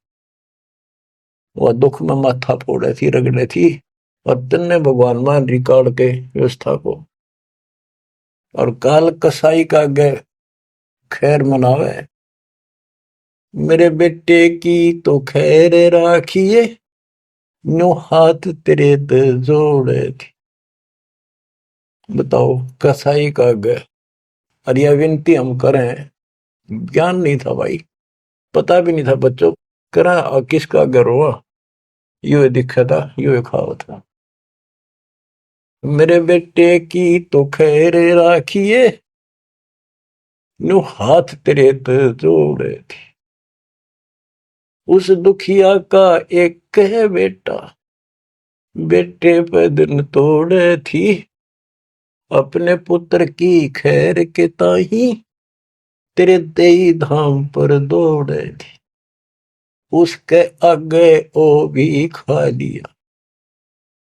वह दुख में माथा फोड़े थी, रगड़े थी। और तन्ने भगवान मान रिकॉर्ड के व्यवस्था को, और काल कसाई का गे खैर मनावे, मेरे बेटे की तो खैर राखिए नो हाथ तेरे ते जोड़े थी। बताओ कसाई का गे। और यह विनती हम करें, ज्ञान नहीं था भाई, पता भी नहीं था बच्चों करा किसका घर हुआ, यू दिखा था, यू खावा था। मेरे बेटे की तो खैर राखिए नो हाथ तेरे ते जोड़े थी। उस दुखिया का एक है बेटा, बेटे पे दिन तोड़े थी। अपने पुत्र की खैर के ताही तेरे तेई धाम पर दौड़े थी। उसके आगे ओ भी खा लिया,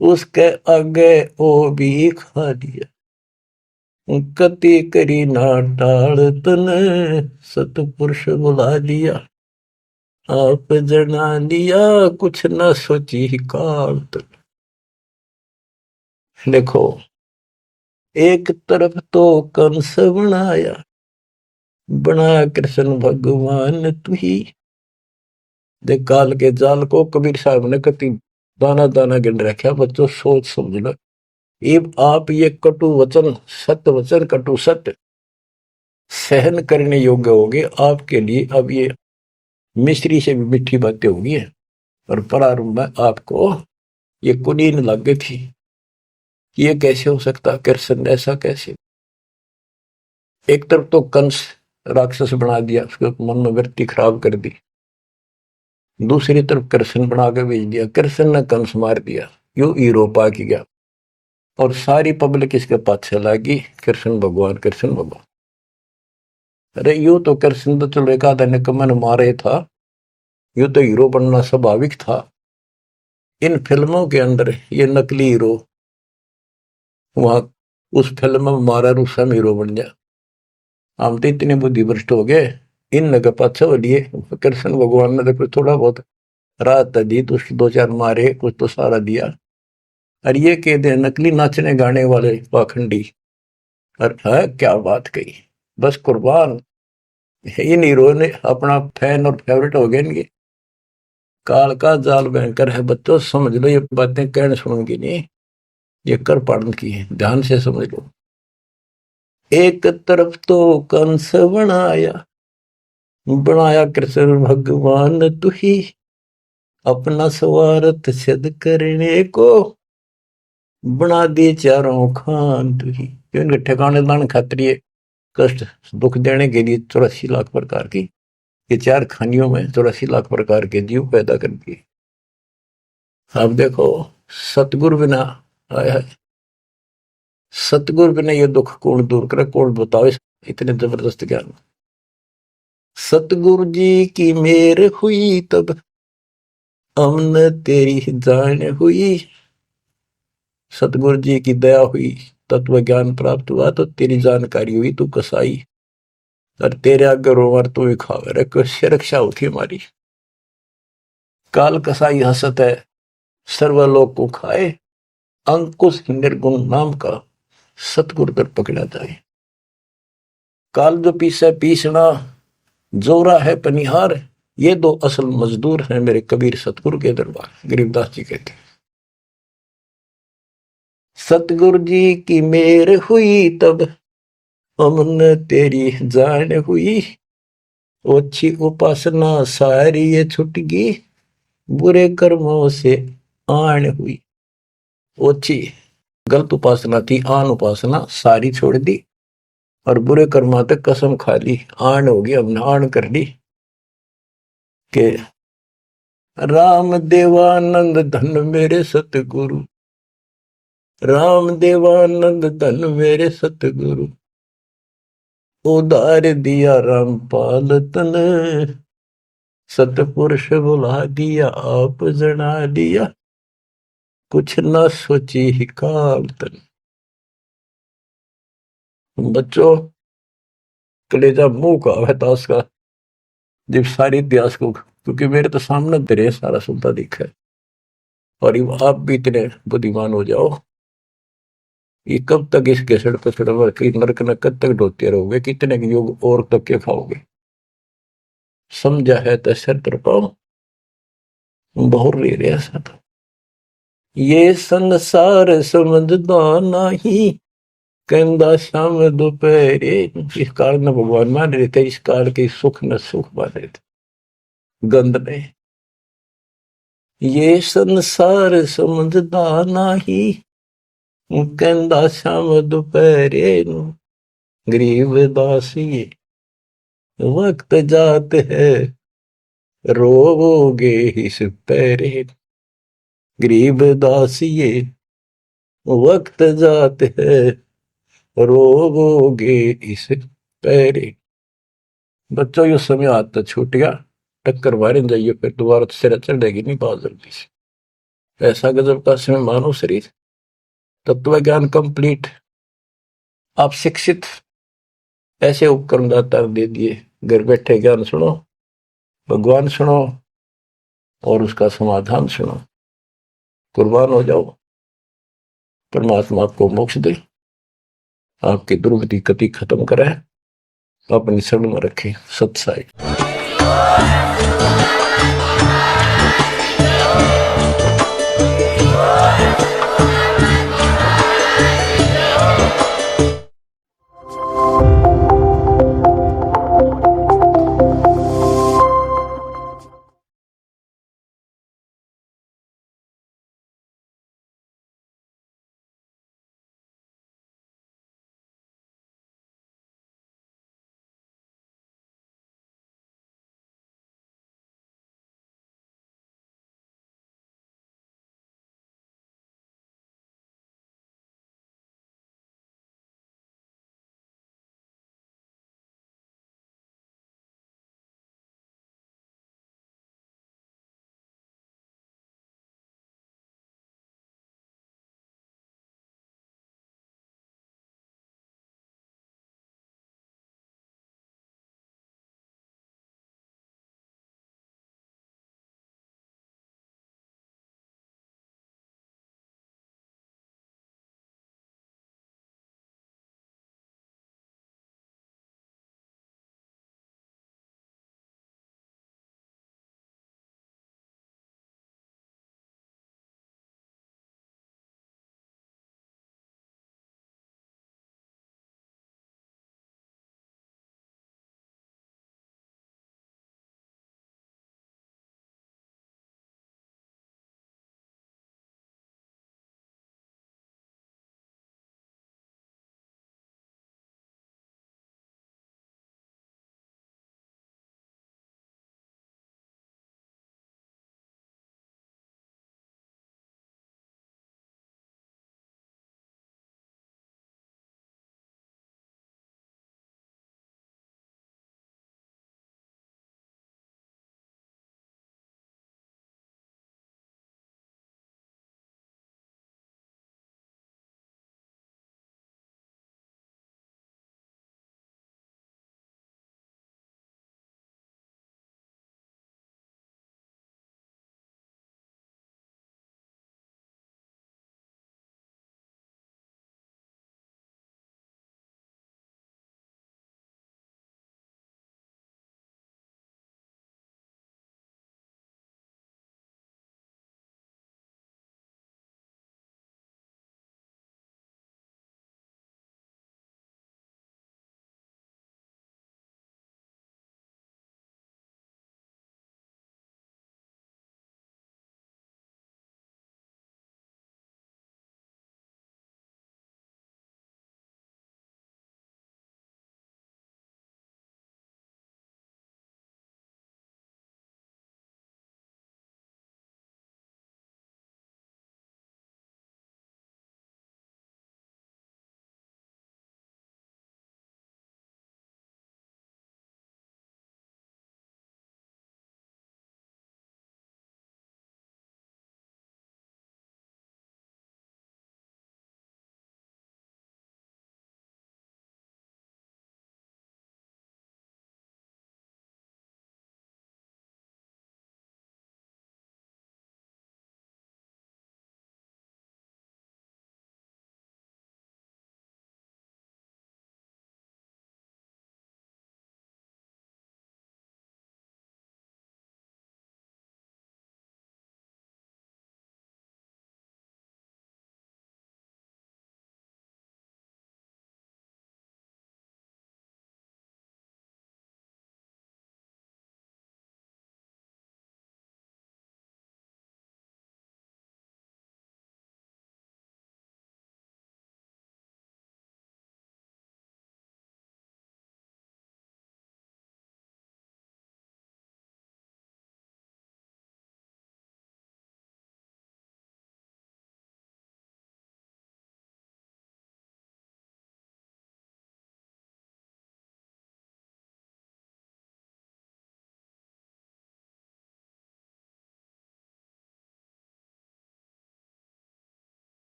उसके आगे ओ भी खा लिया। कति करी ना टाल तने सतपुरुष बुला लिया आप जना लिया कुछ न सोची काल तन। देखो एक तरफ तो कंस बनाया, बनाया कृष्ण भगवान तू ही। देख काल के जाल को कबीर साहब ने कति दाना दाना गिन रखा। बच्चों सोच समझ लो, अब आप ये कटु वचन सत्य वचन कटु सत्य सहन करने योग्य होगे आपके लिए। अब ये मिश्री से भी मीठी बातें होगी। और प्रारंभ में आपको ये कुनीन लग गई थी, ये कैसे हो सकता, कृष्ण ऐसा कैसे। एक तरफ तो कंस राक्षस बना दिया, उसके मन में वृत्ति खराब कर दी। दूसरी तरफ कृष्ण बना के भेज दिया, कृष्ण ने कंस मार दिया, यू हीरो पा की गया। और सारी पब्लिक इसके पाछे लगी, कृष्ण भगवान कृष्ण भगवान। अरे यू तो कृष्ण तो चलो एक आधा निकम्मन मारे था, यू तो हीरो बनना स्वाभाविक था। इन फिल्मों के अंदर ये नकली हीरो वहां उस फिल्म में मारा रूसम हीरो बन गया। हम तो इतने बुद्धि भ्रष्ट हो गए, इन लगे पाछे बढ़िए। कृष्ण भगवान ने देखो थोड़ा बहुत रात दी तो उसकी दो चार मारे, कुछ तो सारा दिया। और ये कह दे नकली नाचने गाने वाले पाखंडी। और है क्या बात कही, बस कुर्बान। इन हीरो ने अपना फैन और फेवरेट हो गए इनके। काल का जाल भयंकर है बच्चों, समझ लो ये बातें कहने सुनूंगी नहीं, ये कर पाड़न की है, ध्यान से समझ लो। एक तरफ तो कंस बनाया, बनाया कृष्ण भगवान तू ही। अपना स्वार्थ सिद्ध करने को बना दिए चारों खान तू ही। इनके ठिकाने लाने खातिर ये कष्ट दुख देने के लिए 84 लाख प्रकार की, ये चार खानियों में 84 लाख प्रकार के जीव पैदा कर दिए। अब देखो सतगुरु बिना आया है, सतगुरु बिना ये दुख कौन दूर करे, कौन बताओ इतने जबरदस्त ज्ञान। सतगुरु जी की मेहर हुई तब हमने तेरी जान हुई। सतगुरु जी की दया हुई, तत्व ज्ञान प्राप्त हुआ तो तेरी जानकारी हुई, तू कसाई और तेरे आगे रोवर तू ही खावे रे, कैसे रक्षा होती हमारी। काल कसाई हसत है सर्वलोक को खाए, अंकुश निर्गुण नाम का सतगुरु कर पकड़ा जाए। काल जो पीसे पीसना, जोरा है पनिहार, ये दो असल मजदूर हैं मेरे कबीर सतगुरु के दरबार। गरीबदास जी कहते हैं, सतगुरु जी की मेर हुई तब हमने तेरी जान हुई, ओछी उपासना सारी ये छुट गई, बुरे कर्मों से आन हुई। ओछी गलत उपासना थी, आन उपासना सारी छोड़ दी और बुरे कर्मा तक कसम खा ली, आन होगी, हमने आन कर ली के राम देवानंद धन मेरे सतगुरु, राम देवानंद धन मेरे सतगुरु, उदार दिया रामपाल तन, सतपुरुष बुला दिया आप जना दिया, कुछ न सोची ही काल तन। बच्चों कलेजा मुंह का है ताश का जब सारी इतिहास को, क्योंकि मेरे तो सामने तेरे सारा सुनता दिखा है। और आप भी इतने बुद्धिमान हो जाओ, ये कब तक इस घसड़ पसड़ नरक न कब तक ढोते रहोगे, कितने योग और तक के खाओगे। समझा है तो सर तर पाओ बहुर ले रहा सा था। ये संसार समझदा नहीं, कहंदा शाम दोपहरे, इस काल न भगवान मान रहे थे, इस काल के सुख न सुख मान रहे थे गंद ने। ये संसार समझदा नहीं, कहंदा शाम दोपहरे, गरीब दासी वक्त जात है रोगे इस पैरे, गरीब दासिये वक्त जात है रोगे इस पैरे। बच्चों ये समय आता छूट गया, टक्कर मारे जाइए फिर दोबारा तो सिर चढ़ेगी नहीं बहुत जल्दी से। ऐसा गजब का समय मानो शरीर, तत्व ज्ञान कंप्लीट, आप शिक्षित, ऐसे उपकरण दाता दे दिए, घर बैठे ज्ञान सुनो, भगवान सुनो और उसका समाधान सुनो, कुर्बान हो जाओ, परमात्मा आपको मोक्ष दे, आपकी दुर्गति कति खत्म करे, अपनी शरण में रखे। सत्साई।